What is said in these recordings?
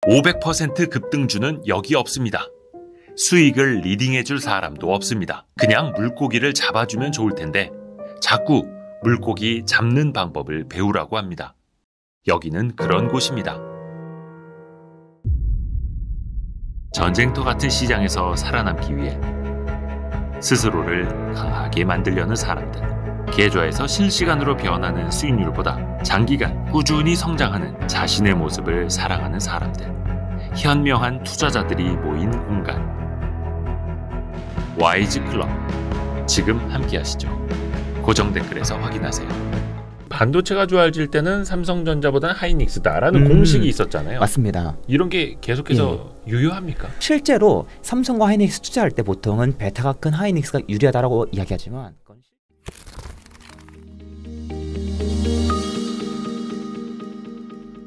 500% 급등주는 여기 없습니다. 수익을 리딩해줄 사람도 없습니다. 그냥 물고기를 잡아주면 좋을 텐데 자꾸 물고기 잡는 방법을 배우라고 합니다. 여기는 그런 곳입니다. 전쟁터 같은 시장에서 살아남기 위해 스스로를 강하게 만들려는 사람들, 계좌에서 실시간으로 변하는 수익률보다 장기간 꾸준히 성장하는 자신의 모습을 사랑하는 사람들, 현명한 투자자들이 모인 공간, 와이즈 클럽. 지금 함께 하시죠. 고정 댓글에서 확인하세요. 반도체가 좋아질 때는 삼성전자보다는 하이닉스다라는 공식이 있었잖아요. 맞습니다. 이런 게 계속해서 유효합니까? 실제로 삼성과 하이닉스 투자할 때 보통은 베타가 큰 하이닉스가 유리하다라고 이야기하지만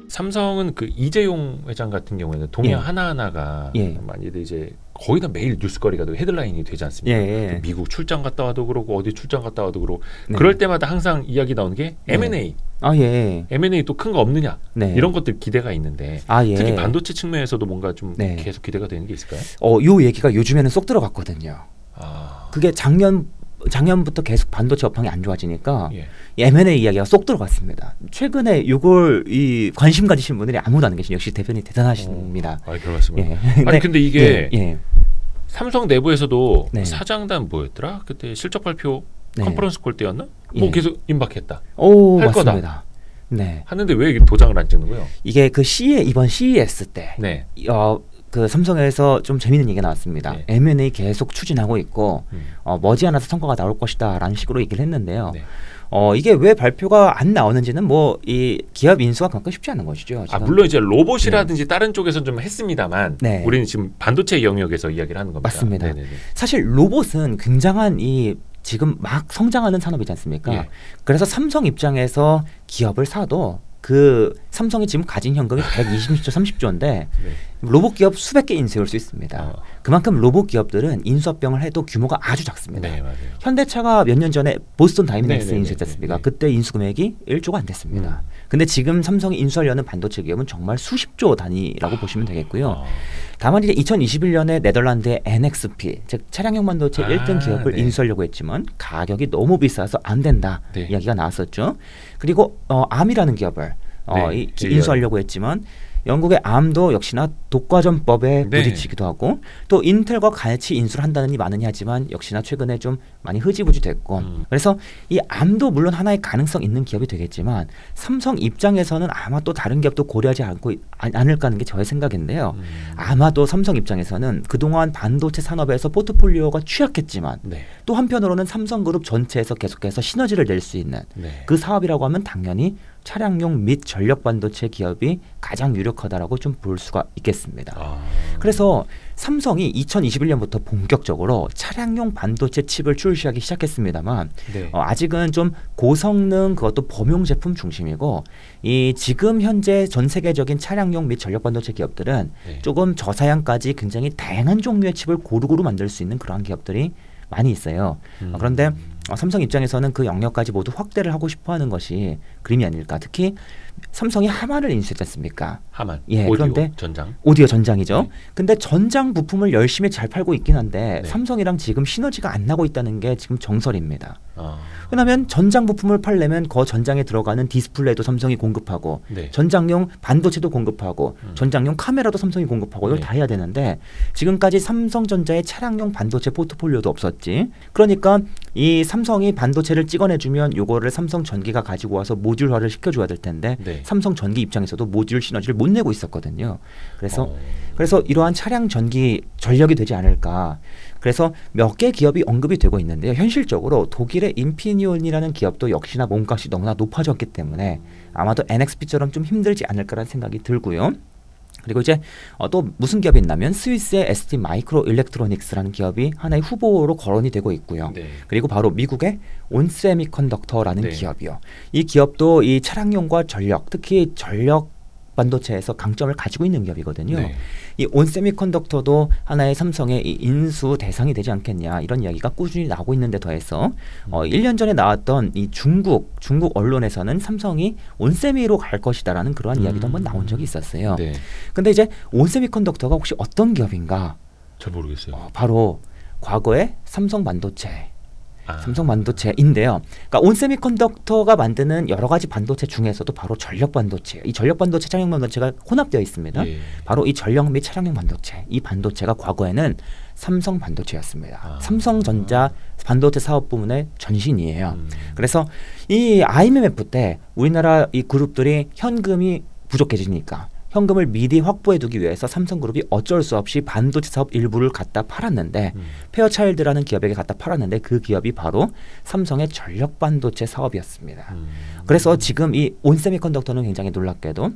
삼성은 그 이재용 회장 같은 경우에는 동향 하나하나가 많이들 이제 거의 다 매일 뉴스거리가 되고 헤드라인이 되지 않습니까? 미국 출장 갔다 와도 그러고 어디 출장 갔다 와도 그러고 그럴 때마다 항상 이야기 나오는 게 M&A. M&A 또 큰 거 없느냐 이런 것들 기대가 있는데 특히 반도체 측면에서도 뭔가 좀 계속 기대가 되는 게 있을까요? 요 얘기가 요즘에는 쏙 들어갔거든요. 그게 작년부터 계속 반도체 업황이 안 좋아지니까 M&A 이야기가 쏙 들어갔습니다. 최근에 이걸 관심 가지신 분들이 아무도 안 계신, 역시 대표님 대단하십니다. 그런 말씀을. 아니 근데 이게 삼성 내부에서도 사장단 뭐였더라? 그때 실적 발표 컨퍼런스 콜 때였나? 뭐 계속 임박했다. 할 맞습니다. 거다. 하는데 왜 도장을 안 찍는 거예요? 이게 그 이번 CES 때 그 삼성에서 좀 재밌는 얘기가 나왔습니다. M&A 계속 추진하고 있고 머지않아서 성과가 나올 것이다 라는 식으로 얘기를 했는데요. 이게 왜 발표가 안 나오는지는 뭐 이 기업 인수가 그만큼 쉽지 않은 것이죠. 물론 이제 로봇이라든지 다른 쪽에서는 좀 했습니다만 우리는 지금 반도체 영역에서 이야기를 하는 겁니다. 맞습니다. 사실 로봇은 굉장한 지금 막 성장하는 산업이지 않습니까? 그래서 삼성 입장에서 기업을 사도 그 삼성이 지금 가진 현금이 120조, 30조인데 로봇 기업 수백 개 인수할 수 있습니다. 그만큼 로봇 기업들은 인수합병을 해도 규모가 아주 작습니다. 현대차가 몇 년 전에 보스턴 다이내믹스 인수했지 않습니까? 그때 인수 금액이 1조가 안 됐습니다. 근데 지금 삼성이 인수하려는 반도체 기업은 정말 수십조 단위라고 보시면 되겠고요. 다만 이제 2021년에 네덜란드의 NXP, 즉 차량용 반도체 1등 기업을 인수하려고 했지만 가격이 너무 비싸서 안 된다 이야기가 나왔었죠. 그리고 암이라는 기업을 인수하려고 했지만 영국의 암도 역시나 독과점법에 부딪히기도 하고 또 인텔과 같이 인수를 한다느니 마느니 하지만 역시나 최근에 좀 많이 흐지부지 됐고 그래서 이 암도 물론 하나의 가능성 있는 기업이 되겠지만 삼성 입장에서는 아마 또 다른 기업도 고려하지 않을까 하는 게 저의 생각인데요. 아마도 삼성 입장에서는 그동안 반도체 산업에서 포트폴리오가 취약했지만 또 한편으로는 삼성그룹 전체에서 계속해서 시너지를 낼 수 있는 그 사업이라고 하면 당연히 차량용 및 전력 반도체 기업이 가장 유력하다라고 좀 볼 수가 있겠습니다. 그래서 삼성이 2021년부터 본격적으로 차량용 반도체 칩을 출시하기 시작했습니다만 아직은 좀 고성능 그것도 범용 제품 중심이고 지금 현재 전 세계적인 차량용 및 전력 반도체 기업들은 조금 저사양까지 굉장히 다양한 종류의 칩을 고루고루 만들 수 있는 그러한 기업들이 많이 있어요. 그런데 삼성 입장에서는 그 영역까지 모두 확대를 하고 싶어하는 것이 그림이 아닐까. 특히 삼성이 하만을 인수했지 않습니까? 하만. 오디오 그런데 전장. 오디오 전장이죠. 근데 전장 부품을 열심히 잘 팔고 있긴 한데 삼성이랑 지금 시너지가 안 나고 있다는 게 지금 정설입니다. 왜냐하면 전장 부품을 팔려면 그 전장에 들어가는 디스플레이도 삼성이 공급하고 전장용 반도체도 공급하고 전장용 카메라도 삼성이 공급하고 이걸 다 해야 되는데 지금까지 삼성전자의 차량용 반도체 포트폴리오도 없었지. 그러니까 이 삼성이 반도체를 찍어내주면 요거를 삼성전기가 가지고 와서 모듈화를 시켜줘야 될 텐데 삼성전기 입장에서도 모듈 시너지를 못 내고 있었거든요. 그래서 이러한 차량 전기 전력이 되지 않을까. 그래서 몇 개 기업이 언급이 되고 있는데요. 현실적으로 독일의 인피니온이라는 기업도 역시나 몸값이 너무나 높아졌기 때문에 아마도 NXP처럼 좀 힘들지 않을까라는 생각이 들고요. 그리고 이제 또 무슨 기업이 있냐면 스위스의 ST 마이크로 일렉트로닉스라는 기업이 하나의 후보로 거론이 되고 있고요. 그리고 바로 미국의 온세미컨덕터라는 기업이요. 이 기업도 이 차량용과 전력, 특히 전력 반도체에서 강점을 가지고 있는 기업이거든요. 네. 이 온세미컨덕터도 하나의 삼성의 이 인수 대상이 되지 않겠냐 이런 이야기가 꾸준히 나오고 있는데 더해서 1년 전에 나왔던 이 중국 언론에서는 삼성이 온세미로 갈 것이다라는 그러한 이야기도 한번 나온 적이 있었어요. 네. 근데 이제 온세미컨덕터가 혹시 어떤 기업인가? 잘 모르겠어요. 바로 과거의 삼성 반도체인데요. 그러니까 온세미컨덕터가 만드는 여러 가지 반도체 중에서도 바로 전력 반도체, 이 전력 반도체, 차량용 반도체가 혼합되어 있습니다. 예. 바로 이 전력 및 차량용 반도체, 이 반도체가 과거에는 삼성 반도체였습니다. 삼성전자 반도체 사업 부문의 전신이에요. 그래서 이 IMF 때 우리나라 이 그룹들이 현금이 부족해지니까 현금을 미리 확보해두기 위해서 삼성그룹이 어쩔 수 없이 반도체 사업 일부를 갖다 팔았는데 페어차일드라는 기업에게 갖다 팔았는데 그 기업이 바로 삼성의 전력 반도체 사업이었습니다. 그래서 지금 이 온세미컨덕터는 굉장히 놀랍게도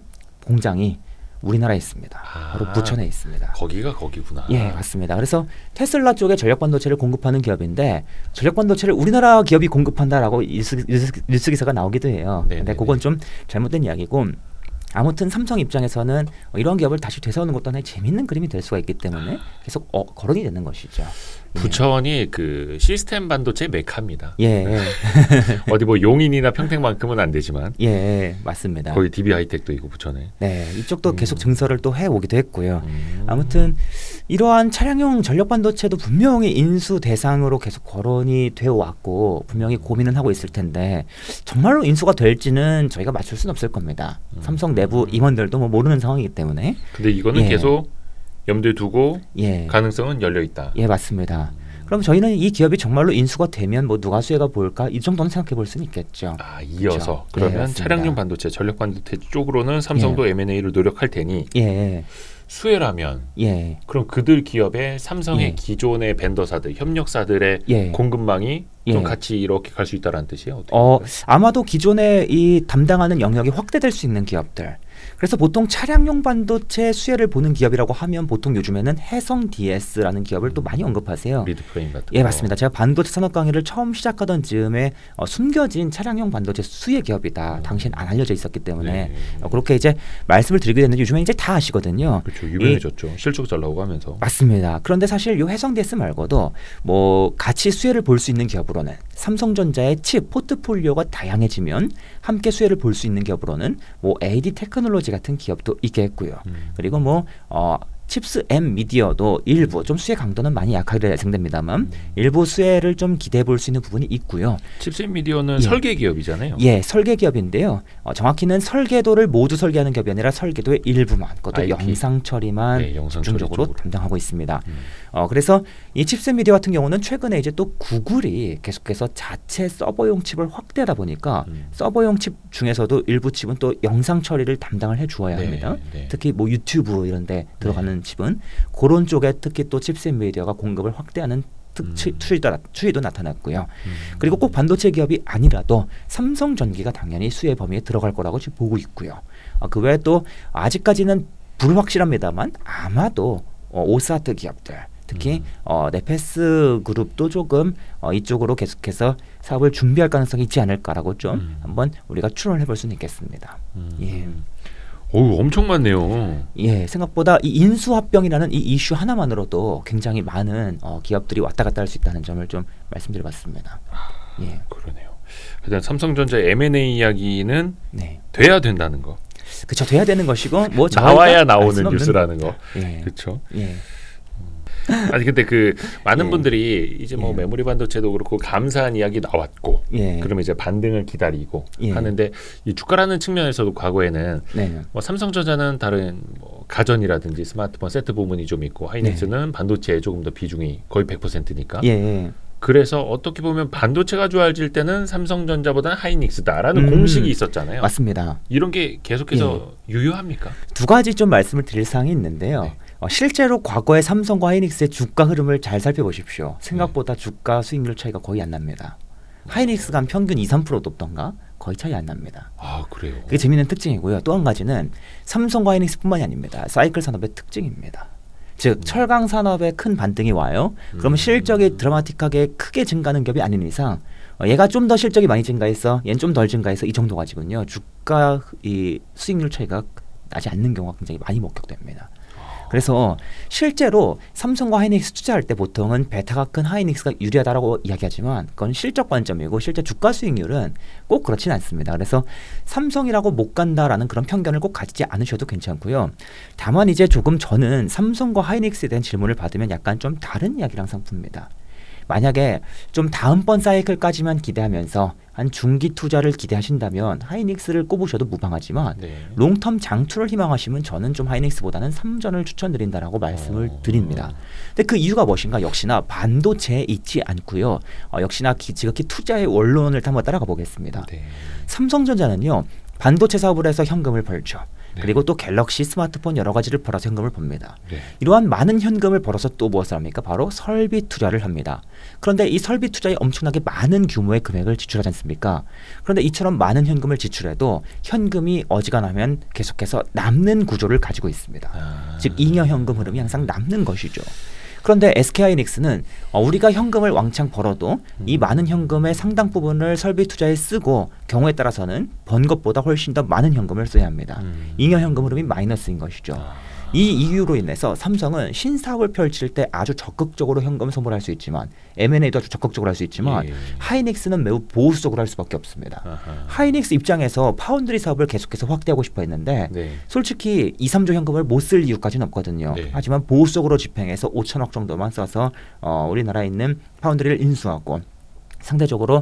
공장이 우리나라에 있습니다. 바로 부천에 있습니다. 거기가 거기구나. 예, 맞습니다. 그래서 테슬라 쪽에 전력 반도체를 공급하는 기업인데 전력 반도체를 우리나라 기업이 공급한다라고 뉴스 기사가 나오기도 해요. 근데 그건 좀 잘못된 이야기고, 아무튼 삼성 입장에서는 이런 기업을 다시 되새우는 것도 하나의 재밌는 그림이 될 수가 있기 때문에 계속 거론이 되는 것이죠. 부천이 그 시스템 반도체 메카입니다. 예. 어디 뭐 용인이나 평택만큼은 안 되지만. 예, 맞습니다. 거기 DB 하이텍도 있고 부천에. 네, 이쪽도 계속 증설을 또 해오기도 했고요. 아무튼 이러한 차량용 전력 반도체도 분명히 인수 대상으로 계속 거론이 되어 왔고 분명히 고민은 하고 있을 텐데 정말로 인수가 될지는 저희가 맞출 수는 없을 겁니다. 삼성 내부 임원들도 뭐 모르는 상황이기 때문에. 근데 이거는 계속 염두에 두고 가능성은 열려 있다. 예, 맞습니다. 그럼 저희는 이 기업이 정말로 인수가 되면 뭐 누가 수혜가 볼까 이 정도는 생각해 볼 수는 있겠죠. 이어서 그렇죠? 그러면 차량용 반도체, 전력 반도체 쪽으로는 삼성도 M&A를 노력할 테니 수혜라면 그럼 그들 기업의 삼성의 기존의 벤더사들, 협력사들의 공급망이 좀 같이 이렇게 갈 수 있다라는 뜻이에요? 아마도 기존에 이 담당하는 영역이 확대될 수 있는 기업들. 그래서 보통 차량용 반도체 수혜를 보는 기업이라고 하면 보통 요즘에는 해성 DS라는 기업을 또 많이 언급하세요. 리드프레임 같은 거. 예, 맞습니다. 제가 반도체 산업 강의를 처음 시작하던 즈음에 숨겨진 차량용 반도체 수혜 기업이다. 당시엔 안 알려져 있었기 때문에 그렇게 이제 말씀을 드리게 됐는데 요즘에 이제 다 아시거든요. 그렇죠. 유명해졌죠. 실적 잘 나오고 하면서. 맞습니다. 그런데 사실 이 해성 DS 말고도 뭐 같이 수혜를 볼 수 있는 기업으로는 삼성전자의 칩 포트폴리오가 다양해지면 함께 수혜를 볼 수 있는 기업으로는 뭐 AD 테크놀로지 같은 기업도 있겠고요. 그리고 뭐 칩스 M 미디어도 일부 좀 수혜 강도는 많이 약하게 예상됩니다만 일부 수혜를 좀 기대해 볼 수 있는 부분이 있고요. 칩스 M 미디어는 설계 기업이잖아요. 예, 설계 기업인데요. 정확히는 설계도를 모두 설계하는 기업이 아니라 설계도의 일부만, 그것도 영상 처리만 집중적으로 담당하고 있습니다. 그래서 이 칩스 M 미디어 같은 경우는 최근에 이제 또 구글이 계속해서 자체 서버용 칩을 확대하다 보니까 서버용 칩 중에서도 일부 칩은 또 영상 처리를 담당을 해주어야 합니다. 특히 뭐 유튜브 이런 데 들어가는 칩은 그런 쪽에 특히 또 칩스 M 미디어가 공급을 확대하는 추이도 나타났고요. 그리고 꼭 반도체 기업이 아니라도 삼성전기가 당연히 수혜 범위에 들어갈 거라고 지금 보고 있고요. 그 외에 또 아직까지는 불확실합니다만 아마도 오사트 기업들 특히 네페스 그룹도 조금 이쪽으로 계속해서 사업을 준비할 가능성이 있지 않을까라고 좀 한번 우리가 추론을 해볼 수는 있겠습니다. 예. 오, 엄청 많네요. 예, 생각보다 이 인수합병이라는 이 이슈 하나만으로도 굉장히 많은 기업들이 왔다 갔다 할 수 있다는 점을 좀 말씀드려봤습니다. 예, 그러네요. 일단 삼성전자 M&A 이야기는 돼야 된다는 거. 그렇죠, 돼야 되는 것이고 뭐 나와야 나오는 뉴스라는 거. 그렇죠. 예. 아니 근데 그 많은 분들이 이제 뭐 메모리 반도체도 그렇고 감사한 이야기 나왔고 그러면 이제 반등을 기다리고 하는데 이 주가라는 측면에서도 과거에는 뭐 삼성전자는 다른 뭐 가전이라든지 스마트폰 세트 부문이 좀 있고 하이닉스는 반도체에 조금 더 비중이 거의 100%니까 그래서 어떻게 보면 반도체가 좋아질 때는 삼성전자보다는 하이닉스다라는 공식이 있었잖아요. 맞습니다. 이런 게 계속해서 유효합니까? 두 가지 좀 말씀을 드릴 사항이 있는데요. 실제로 과거의 삼성과 하이닉스의 주가 흐름을 잘 살펴보십시오. 생각보다 주가 수익률 차이가 거의 안 납니다. 하이닉스가 한 평균 2~3% 높던가 거의 차이 안 납니다. 그래요? 그게 재미있는 특징이고요. 또 한 가지는 삼성과 하이닉스뿐만이 아닙니다. 사이클 산업의 특징입니다. 즉 철강 산업에 큰 반등이 와요. 그러면 실적이 드라마틱하게 크게 증가하는 기업이 아닌 이상 얘가 좀 더 실적이 많이 증가해서 얘는 좀 덜 증가해서 이 정도 가지고요. 주가 이 수익률 차이가 나지 않는 경우가 굉장히 많이 목격됩니다. 그래서 실제로 삼성과 하이닉스 투자할 때 보통은 베타가 큰 하이닉스가 유리하다라고 이야기하지만 그건 실적 관점이고 실제 주가 수익률은 꼭 그렇진 않습니다. 그래서 삼성이라고 못 간다라는 그런 편견을 꼭 가지지 않으셔도 괜찮고요. 다만 이제 조금 저는 삼성과 하이닉스에 대한 질문을 받으면 약간 좀 다른 이야기를 항상 풉니다. 만약에 좀 다음번 사이클까지만 기대하면서 한 중기 투자를 기대하신다면 하이닉스를 꼽으셔도 무방하지만 롱텀 장투를 희망하시면 저는 좀 하이닉스보다는 삼전을 추천드린다라고 말씀을 드립니다. 근데 그 이유가 무엇인가? 역시나 반도체에 있지 않고요. 역시나 지극히 투자의 원론을 한번 따라가 보겠습니다. 삼성전자는요. 반도체 사업을 해서 현금을 벌죠. 그리고 또 갤럭시 스마트폰 여러 가지를 벌어서 현금을 법니다. 이러한 많은 현금을 벌어서 또 무엇을 합니까? 바로 설비 투자를 합니다. 그런데 이 설비 투자에 엄청나게 많은 규모의 금액을 지출하지 않습니까? 그런데 이처럼 많은 현금을 지출해도 현금이 어지간하면 계속해서 남는 구조를 가지고 있습니다. 즉 잉여 현금 흐름이 항상 남는 것이죠. 그런데 SK하이닉스는 우리가 현금을 왕창 벌어도 이 많은 현금의 상당 부분을 설비 투자에 쓰고 경우에 따라서는 번 것보다 훨씬 더 많은 현금을 써야 합니다. 잉여 현금 흐름이 마이너스인 것이죠. 이 이유로 인해서 삼성은 신사업을 펼칠 때 아주 적극적으로 현금을 소모할 수 있지만 M&A도 아주 적극적으로 할 수 있지만 하이닉스는 매우 보수적으로 할 수밖에 없습니다. 하이닉스 입장에서 파운드리 사업을 계속해서 확대하고 싶어 했는데 솔직히 2, 3조 현금을 못 쓸 이유까지는 없거든요. 하지만 보수적으로 집행해서 5천억 정도만 써서 우리나라에 있는 파운드리를 인수하고 상대적으로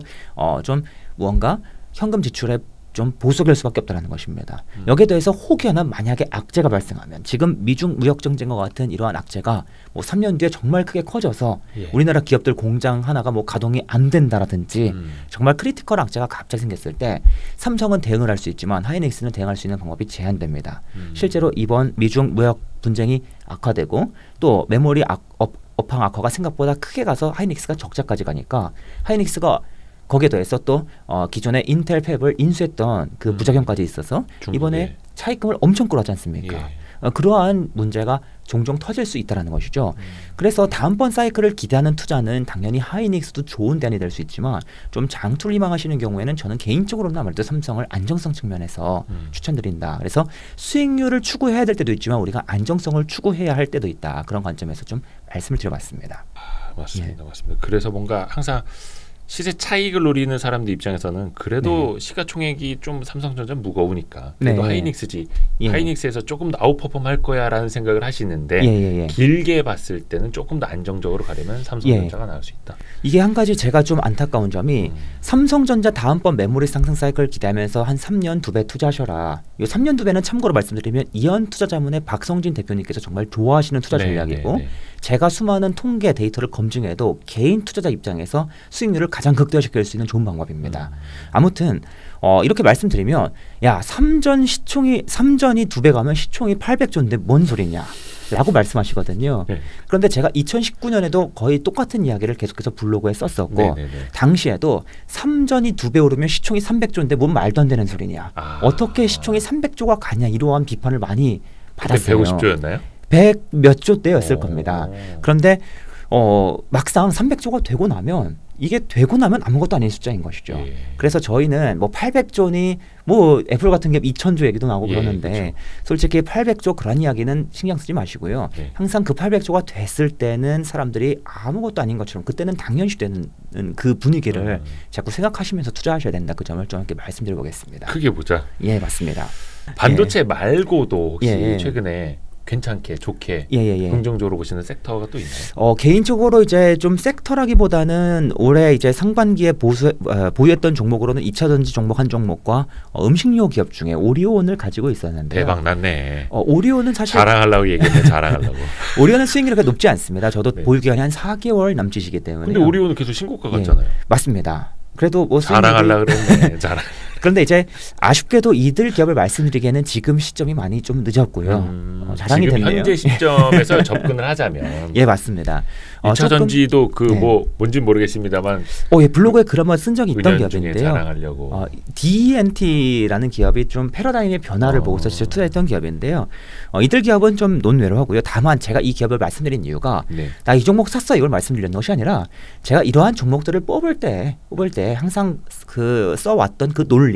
좀 무언가 현금 지출에 좀 보수적일 수밖에 없다는 것입니다. 여기에 대해서 혹여나 만약에 악재가 발생하면 지금 미중 무역 정쟁과 같은 이러한 악재가 뭐 3년 뒤에 정말 크게 커져서 우리나라 기업들 공장 하나가 뭐 가동이 안 된다라든지 정말 크리티컬 악재가 갑자기 생겼을 때 삼성은 대응을 할 수 있지만 하이닉스는 대응할 수 있는 방법이 제한됩니다. 실제로 이번 미중 무역 분쟁이 악화되고 또 메모리 업황 악화가 생각보다 크게 가서 하이닉스가 적자까지 가니까 하이닉스가 거기에 더해서 또 기존에 인텔 팹을 인수했던 그 부작용까지 있어서 이번에 차입금을 엄청 끌어왔지 않습니까? 그러한 문제가 종종 터질 수 있다는 것이죠. 그래서 다음번 사이클을 기대하는 투자는 당연히 하이닉스도 좋은 대안이 될 수 있지만 좀 장투를 희망하시는 경우에는 저는 개인적으로는 아무래도 삼성을 안정성 측면에서 추천드린다. 그래서 수익률을 추구해야 될 때도 있지만 우리가 안정성을 추구해야 할 때도 있다. 그런 관점에서 좀 말씀을 드려봤습니다. 맞습니다. 맞습니다. 그래서 뭔가 항상 시세 차익을 노리는 사람들 입장에서는 그래도 시가총액이 좀 삼성전자 무거우니까 그래도 하이닉스지 하이닉스에서 조금 더 아웃퍼폼 할 거야라는 생각을 하시는데 길게 봤을 때는 조금 더 안정적으로 가려면 삼성전자가 나올 수 있다. 이게 한 가지 제가 좀 안타까운 점이 삼성전자 다음번 메모리 상승 사이클 기대하면서 한 3년 2배 투자하셔라. 이 3년 2배는 참고로 말씀드리면 이현투자자문의 박성진 대표님께서 정말 좋아하시는 투자 전략이고 제가 수많은 통계 데이터를 검증해도 개인 투자자 입장에서 수익률을 가장 극대화시킬 수 있는 좋은 방법입니다. 아무튼 이렇게 말씀드리면 야 삼전이 2배 가면 시총이 800조인데 뭔 소리냐 라고 말씀하시거든요. 그런데 제가 2019년에도 거의 똑같은 이야기를 계속해서 블로그에 썼었고 당시에도 삼전이 2배 오르면 시총이 300조인데 뭔 말도 안 되는 소리냐. 어떻게 시총이 300조가 가냐 이러한 비판을 많이 받았어요. 150조였나요? 100 몇 조 대였을 겁니다. 그런데 막상 300조가 되고 나면 이게 되고 나면 아무것도 아닌 숫자인 것이죠. 그래서 저희는 뭐 800조니 뭐 애플 같은 게 2000조 얘기도 나오고 그러는데 그렇죠. 솔직히 800조 그런 이야기는 신경 쓰지 마시고요. 항상 그 800조가 됐을 때는 사람들이 아무것도 아닌 것처럼 그때는 당연시되는 그 분위기를 자꾸 생각하시면서 투자하셔야 된다. 그 점을 좀 이렇게 말씀드려 보겠습니다. 크게 보자. 예, 맞습니다. 반도체 말고도 혹시 최근에 괜찮게 좋게 긍정적으로 보시는 섹터가 또 있나요? 개인적으로 이제 좀 섹터라기보다는 올해 이제 상반기에 보유했던 종목으로는 2차 전지 종목 한 종목과 음식료 기업 중에 오리온을 가지고 있었는데요. 대박 났네. 오리온은 사실 자랑하려고 얘기했네. 자랑하려고. 오리온은 수익률이 그렇게 높지 않습니다. 저도 보유 기간이 한 4개월 남짓이기 때문에. 근데 오리온은 계속 신고가 같잖아요. 맞습니다. 그래도 뭐 자랑하려고 그랬네. 자랑. 그런데 이제 아쉽게도 이들 기업을 말씀드리기에는 지금 시점이 많이 좀 늦었고요. 자랑이 지금 됐네요. 현재 시점에서 접근을 하자면 예, 맞습니다. 2차 전지도 그 뭐 뭔지는 모르겠습니다만 블로그에 글 한번 쓴 적이 있던 기업인데요. 자랑하려고. DNT라는 기업이 좀 패러다임의 변화를 보고서 투자했던 기업인데요. 이들 기업은 좀 논외로 하고요. 다만 제가 이 기업을 말씀드린 이유가 나 이 종목 샀어 이걸 말씀드리는 것이 아니라 제가 이러한 종목들을 뽑을 때 항상 그 써왔던 그 논리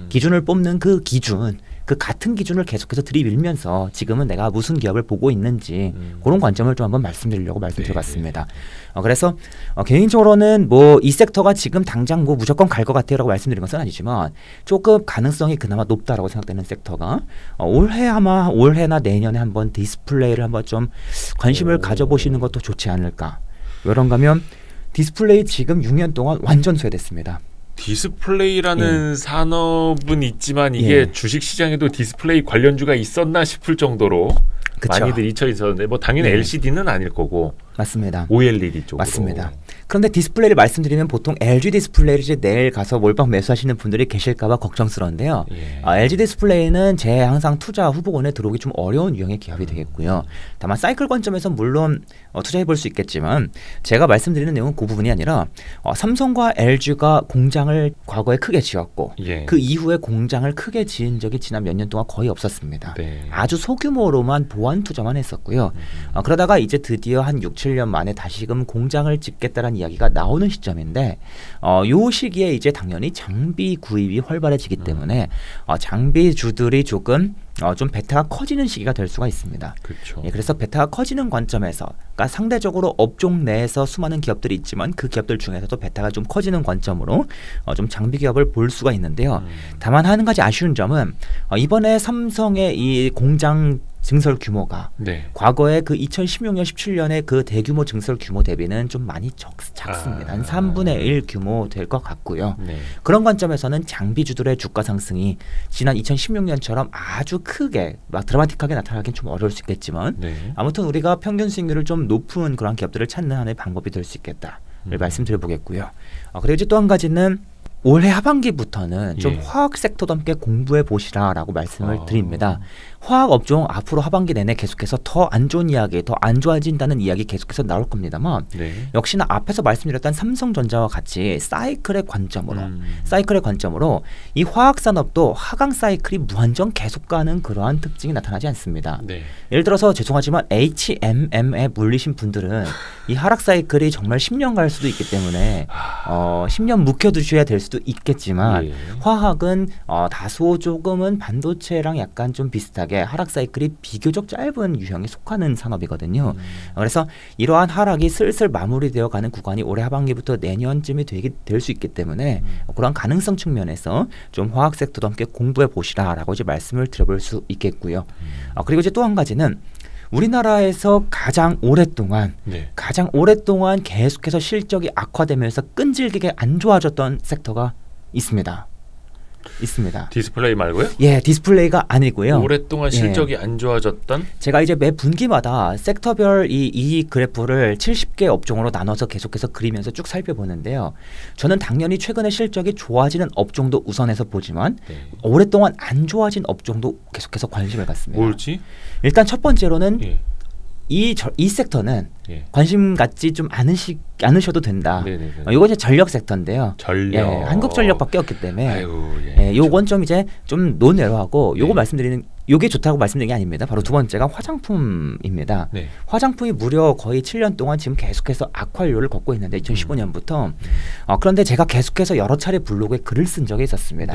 기준을 뽑는 그 기준 그 같은 기준을 계속해서 들이밀면서 지금은 내가 무슨 기업을 보고 있는지 그런 관점을 좀 한번 말씀드리려고 말씀드려봤습니다. 그래서 개인적으로는 뭐 이 섹터가 지금 당장 뭐 무조건 갈 것 같아요라고 말씀드린 것은 아니지만 조금 가능성이 그나마 높다라고 생각되는 섹터가 올해나 내년에 한번 디스플레이를 한번 좀 관심을 가져보시는 것도 좋지 않을까. 왜런가 하면 디스플레이 지금 6년 동안 완전 쇠됐습니다. 디스플레이라는 산업은 있지만 이게 주식시장에도 디스플레이 관련주가 있었나 싶을 정도로 그쵸. 많이들 잊혀 있었는데 뭐 당연히 LCD는 아닐 거고 맞습니다. OLED 쪽으로. 맞습니다. 그런데 디스플레이를 말씀드리면 보통 LG 디스플레이를 이제 내일 가서 몰빵 매수하시는 분들이 계실까봐 걱정스러운데요. LG 디스플레이는 제 항상 투자 후보군에 들어오기 좀 어려운 유형의 기업이 되겠고요. 다만 사이클 관점에서 물론 투자해 볼 수 있겠지만 제가 말씀드리는 내용은 그 부분이 아니라 삼성과 LG가 공장을 과거에 크게 지었고 그 이후에 공장을 크게 지은 적이 지난 몇 년 동안 거의 없었습니다. 아주 소규모로만 보완 투자만 했었고요. 그러다가 이제 드디어 한 6, 7년 만에 다시금 공장을 짓겠다라는 이야기가 나오는 시점인데 요 시기에 이제 당연히 장비 구입이 활발해지기 때문에 장비주들이 조금 좀 베타가 커지는 시기가 될 수가 있습니다. 그렇죠. 그래서 베타가 커지는 관점에서 그러니까 상대적으로 업종 내에서 수많은 기업들이 있지만 그 기업들 중에서도 베타가 좀 커지는 관점으로 좀 장비 기업을 볼 수가 있는데요. 다만 한 가지 아쉬운 점은 이번에 삼성의 이 공장 증설 규모가 과거에 그 2016년, 17년에 그 대규모 증설 규모 대비는 좀 많이 작습니다. 한 3분의 1 규모 될 것 같고요. 그런 관점에서는 장비주들의 주가 상승이 지난 2016년처럼 아주 크게 막 드라마틱하게 나타나긴 좀 어려울 수 있겠지만 아무튼 우리가 평균 수익률을 좀 높은 그런 기업들을 찾는 하나의 방법이 될 수 있겠다를 말씀드려 보겠고요. 그리고 이제 또 한 가지는 올해 하반기부터는 좀 화학 섹터도 함께 공부해 보시라라고 말씀을 드립니다. 화학 업종 앞으로 하반기 내내 계속해서 더 안 좋은 이야기, 더 안 좋아진다는 이야기 계속해서 나올 겁니다만 역시나 앞에서 말씀드렸던 삼성전자와 같이 사이클의 관점으로 이 화학 산업도 하강 사이클이 무한정 계속 가는 그러한 특징이 나타나지 않습니다. 예를 들어서 죄송하지만 HMM에 물리신 분들은 이 하락 사이클이 정말 10년 갈 수도 있기 때문에 10년 묵혀두셔야 될 수도 있겠지만 화학은 다소 조금은 반도체랑 약간 좀 비슷하게 하락 사이클이 비교적 짧은 유형에 속하는 산업이거든요. 그래서 이러한 하락이 슬슬 마무리되어 가는 구간이 올해 하반기부터 내년쯤이 될 수 있기 때문에 그런 가능성 측면에서 좀 화학 섹터도 함께 공부해 보시라라고 이제 말씀을 드려볼 수 있겠고요. 그리고 이제 또 한 가지는 우리나라에서 가장 오랫동안 계속해서 실적이 악화되면서 끈질기게 안 좋아졌던 섹터가 있습니다. 디스플레이 말고요? 예, 디스플레이가 아니고요. 오랫동안 실적이 안 좋아졌던? 제가 이제 매 분기마다 섹터별 이 그래프를 70개 업종으로 나눠서 계속해서 그리면서 쭉 살펴보는데요. 저는 당연히 최근에 실적이 좋아지는 업종도 우선해서 보지만 오랫동안 안 좋아진 업종도 계속해서 관심을 갖습니다. 뭘지? 일단 첫 번째로는 이 섹터는 관심 갖지 좀 않으셔도 된다. 이거 이제 전력 섹터인데요. 한국전력밖에 없기 때문에 요건 좀 이제 좀 논외로 하고 요거 말씀드리는 요게 좋다고 말씀드린 게 아닙니다. 바로 두 번째가 화장품입니다. 화장품이 무려 거의 7년 동안 지금 계속해서 악화율을 걷고 있는데 2015년부터 그런데 제가 계속해서 여러 차례 블로그에 글을 쓴 적이 있었습니다.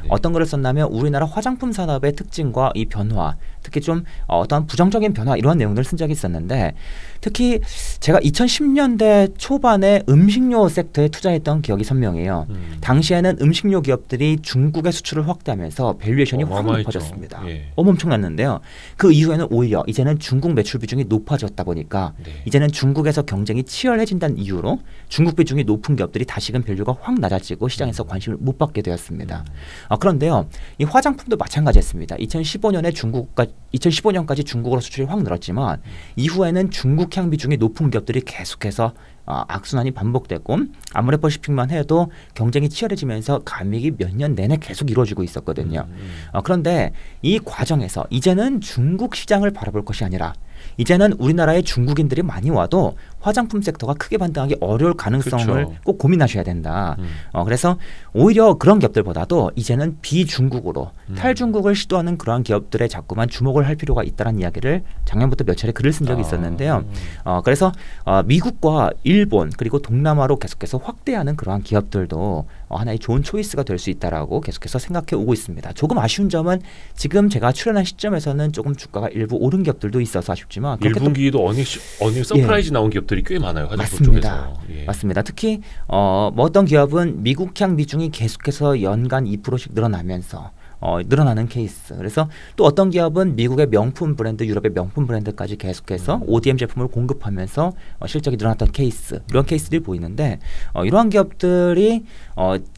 어떤 글을 썼냐면 우리나라 화장품 산업의 특징과 이 변화, 특히 좀 어떤 부정적인 변화 이런 내용들을 쓴 적이 있었는데 특히 제가 2010년대 초반에 음식료 섹터에 투자했던 기억이 선명해요. 당시에는 음식료 기업들이 중국의 수출을 확대하면서 밸류에이션이 확 높아졌습니다. 엄청났는데요. 그 이후에는 오히려 이제는 중국 매출 비중이 높아졌다 보니까 이제는 중국에서 경쟁이 치열해진다는 이유로 중국 비중이 높은 기업들이 다시금 밸류가 확 낮아지고 시장에서 관심을 못 받게 되었습니다. 그런데요. 이 화장품도 마찬가지였습니다. 2015년까지 중국으로 수출이 확 늘었지만 이후에는 중국향 비중이 높은 기업들이 계속해서 악순환이 반복되고 아모레퍼시픽만 해도 경쟁이 치열해지면서 감익이 몇 년 내내 계속 이루어지고 있었거든요. 그런데 이 과정 과정에서 이제는 중국 시장을 바라볼 것이 아니라 이제는 우리나라에 중국인들이 많이 와도 화장품 섹터가 크게 반등하기 어려울 가능성을 그렇죠. 꼭 고민하셔야 된다. 그래서 오히려 그런 기업들보다도 이제는 비중국으로 탈중국을 시도하는 그러한 기업들에 자꾸만 주목을 할 필요가 있다는 이야기를 작년부터 몇 차례 글을 쓴 적이 있었는데요. 그래서 미국과 일본 그리고 동남아로 계속해서 확대하는 그러한 기업들도 하나의 좋은 초이스가 될 수 있다라고 계속해서 생각해 오고 있습니다. 조금 아쉬운 점은 지금 제가 출연한 시점에서는 조금 주가가 일부 오른 기업들도 있어서 아쉽지만 1분기도 어닝 서프라이즈 나온 기업들이 꽤 많아요. 화장품 맞습니다. 쪽에서. 맞습니다. 특히 뭐 어떤 기업은 미국향 비중이 계속해서 연간 2%씩 늘어나면서 늘어나는 케이스. 그래서 또 어떤 기업은 미국의 명품 브랜드, 유럽의 명품 브랜드까지 계속해서 ODM 제품을 공급하면서 실적이 늘어났던 케이스. 이런 케이스들이 보이는데 이러한 기업들이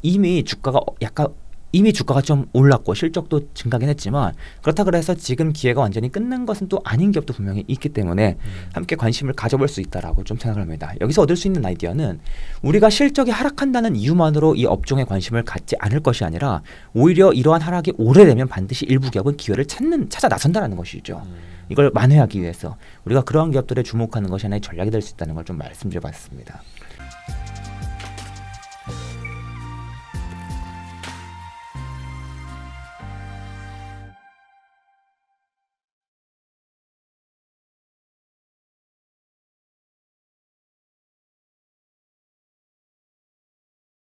이미 주가가 좀 올랐고 실적도 증가하긴 했지만 그렇다 그래서 지금 기회가 완전히 끝난 것은 또 아닌 기업도 분명히 있기 때문에 함께 관심을 가져볼 수 있다라고 좀 생각을 합니다. 여기서 얻을 수 있는 아이디어는 우리가 실적이 하락한다는 이유만으로 이 업종에 관심을 갖지 않을 것이 아니라 오히려 이러한 하락이 오래되면 반드시 일부 기업은 기회를 찾아 나선다라는 것이죠. 이걸 만회하기 위해서 우리가 그러한 기업들에 주목하는 것이 하나의 전략이 될 수 있다는 걸 좀 말씀드려봤습니다.